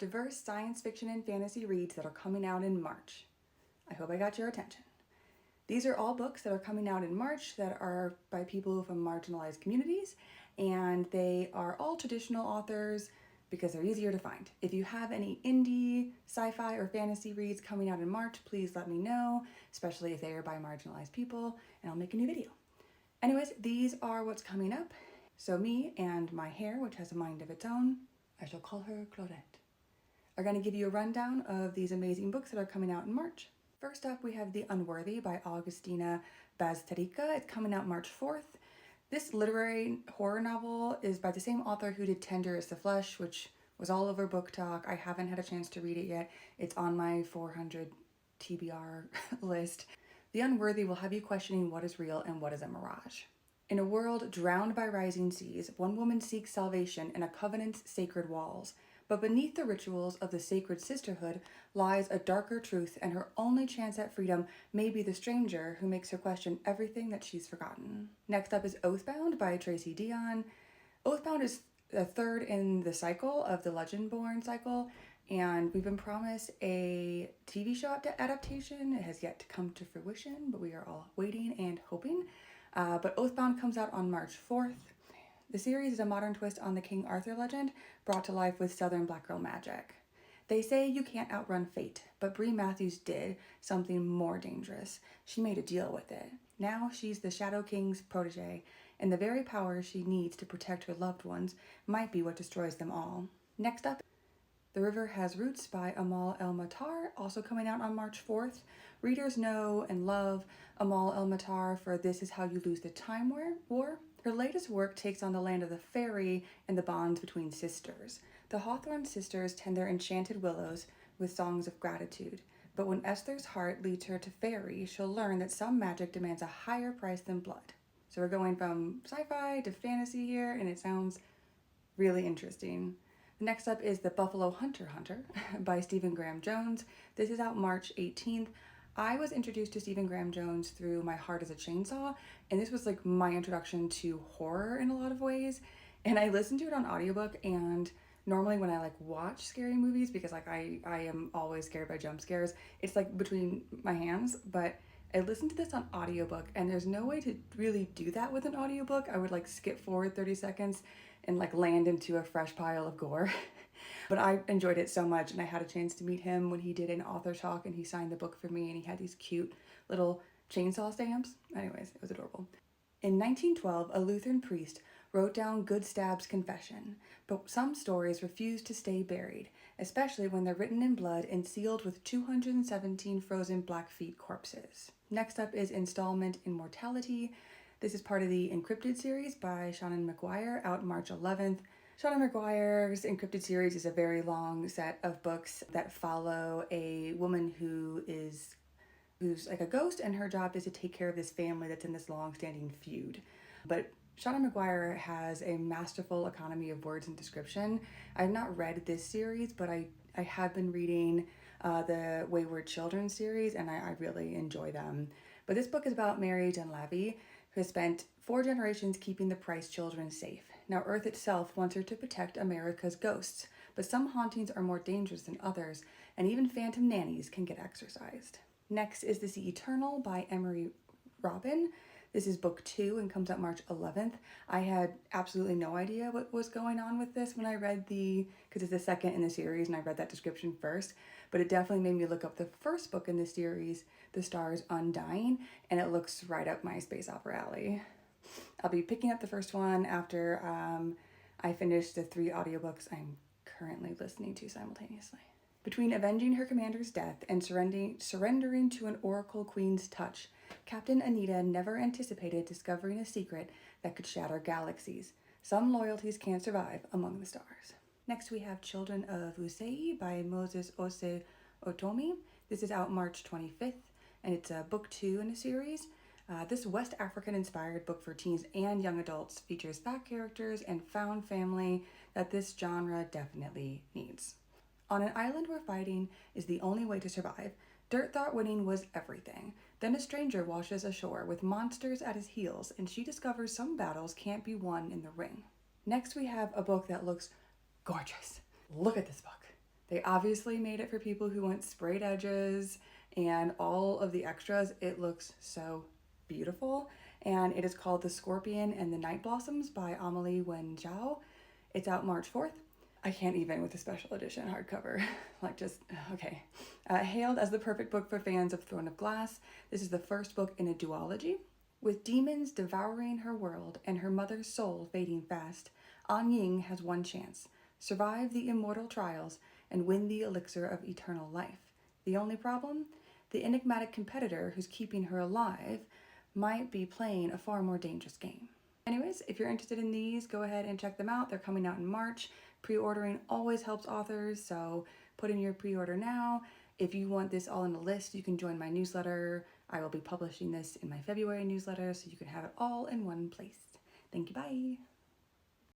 diverse science fiction and fantasy reads that are coming out in March. I hope I got your attention. These are all books that are coming out in March that are by people from marginalized communities, and they are all traditional authors because they're easier to find. If you have any indie, sci-fi, or fantasy reads coming out in March, please let me know, especially if they are by marginalized people, and I'll make a new video. Anyways, these are what's coming up. So me and my hair, which has a mind of its own, I shall call her Claudette, are going to give you a rundown of these amazing books that are coming out in March. First up, we have The Unworthy by Agustina Bazterrica. It's coming out March 4th. This literary horror novel is by the same author who did Tender is the Flesh, which was all over Book Talk. I haven't had a chance to read it yet. It's on my 400 TBR list. The Unworthy will have you questioning what is real and what is a mirage. In a world drowned by rising seas, one woman seeks salvation in a covenant's sacred walls. But beneath the rituals of the sacred sisterhood lies a darker truth, and her only chance at freedom may be the stranger who makes her question everything that she's forgotten. Next up is Oathbound by Tracy Deonn. Oathbound is the third in the cycle of the Legendborn Cycle, and we've been promised a TV show adaptation. It has yet to come to fruition, but we are all waiting and hoping. But Oathbound comes out on March 4th. The series is a modern twist on the King Arthur legend, brought to life with Southern Black Girl magic. They say you can't outrun fate, but Bree Matthews did something more dangerous. She made a deal with it. Now she's the Shadow King's protege, and the very power she needs to protect her loved ones might be what destroys them all. Next up, The River Has Roots by Amal El-Mohtar, also coming out on March 4th. Readers know and love Amal El-Mohtar for This Is How You Lose the Time War. Her latest work takes on the land of the fairy and the bonds between sisters. The Hawthorne sisters tend their enchanted willows with songs of gratitude. But when Esther's heart leads her to fairy, she'll learn that some magic demands a higher price than blood. So we're going from sci-fi to fantasy here, and it sounds really interesting. Next up is The Buffalo Hunter by Stephen Graham Jones. This is out March 18th. I was introduced to Stephen Graham Jones through My Heart is a Chainsaw, and this was like my introduction to horror in a lot of ways. And I listened to it on audiobook, and normally when I like watch scary movies, because like I am always scared by jump scares, it's like between my hands, but I listened to this on audiobook, and there's no way to really do that with an audiobook. I would like skip forward 30 seconds and like land into a fresh pile of gore. But I enjoyed it so much, and I had a chance to meet him when he did an author talk, and he signed the book for me, and he had these cute little chainsaw stamps. Anyways, it was adorable. In 1912, a Lutheran priest wrote down Good Stab's confession, but some stories refuse to stay buried, especially when they're written in blood and sealed with 217 frozen Blackfeet corpses. Next up is Installment Immortality. This is part of the InCryptid series by Seanan McGuire, out March 11th. Seanan McGuire's InCryptid series is a very long set of books that follow a woman who's like a ghost, and her job is to take care of this family that's in this long-standing feud. But Seanan McGuire has a masterful economy of words and description. I've not read this series, but I have been reading the Wayward Children series, and I really enjoy them. But this book is about Mary Dunlavey, who has spent 4 generations keeping the Price children safe. Now, Earth itself wants her to protect America's ghosts, but some hauntings are more dangerous than others, and even phantom nannies can get exorcised. Next is The Eternal by Emery Robin. This is book 2 and comes out March 11th. I had absolutely no idea what was going on with this when I read because it's the second in the series, and I read that description first, but it definitely made me look up the first book in the series, The Stars Undying, and it looks right up my space opera alley. I'll be picking up the first one after I finish the 3 audiobooks I'm currently listening to simultaneously. Between avenging her commander's death and surrendering to an Oracle Queen's touch, Captain Anita never anticipated discovering a secret that could shatter galaxies. Some loyalties can't survive among the stars. Next we have Children of Useyi by Moses Ose Utomi. This is out March 25th, and it's book 2 in a series. This West African-inspired book for teens and young adults features back characters and found family that this genre definitely needs. On an island where fighting is the only way to survive, Dirt thought winning was everything. Then a stranger washes ashore with monsters at his heels, and she discovers some battles can't be won in the ring. Next we have a book that looks gorgeous. Look at this book. They obviously made it for people who want sprayed edges and all of the extras. It looks so beautiful. And it is called The Scorpion and the Night Blossoms by Amélie Wen Zhao. It's out March 4th. I can't even with the special edition hardcover. Like, just, okay. Hailed as the perfect book for fans of Throne of Glass, this is the first book in a duology. With demons devouring her world and her mother's soul fading fast, An Ying has one chance: survive the immortal trials and win the elixir of eternal life. The only problem? The enigmatic competitor who's keeping her alive might be playing a far more dangerous game. Anyways, if you're interested in these, go ahead and check them out. They're coming out in March. Pre-ordering always helps authors, so put in your pre-order now. If you want this all in a list, you can join my newsletter. I will be publishing this in my February newsletter, so you can have it all in one place. Thank you, bye.